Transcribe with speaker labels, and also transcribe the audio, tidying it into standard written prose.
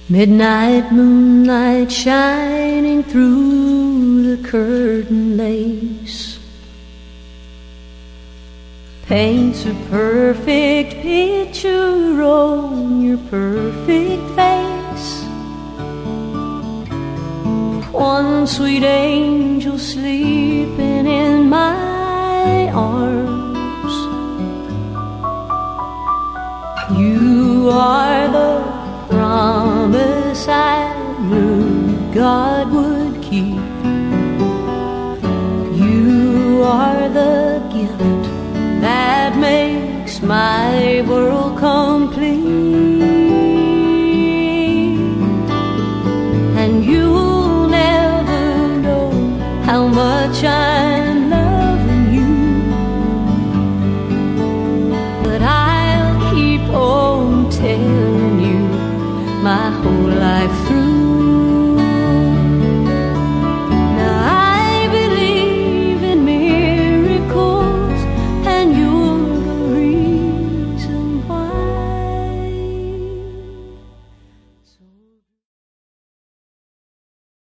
Speaker 1: Midnight moonlight shining through the curtain lace paints a perfect picture on your perfect face. One sweet angel sleeping in my arms. You are the promise I knew God would keep. You are the gift that makes my world complete.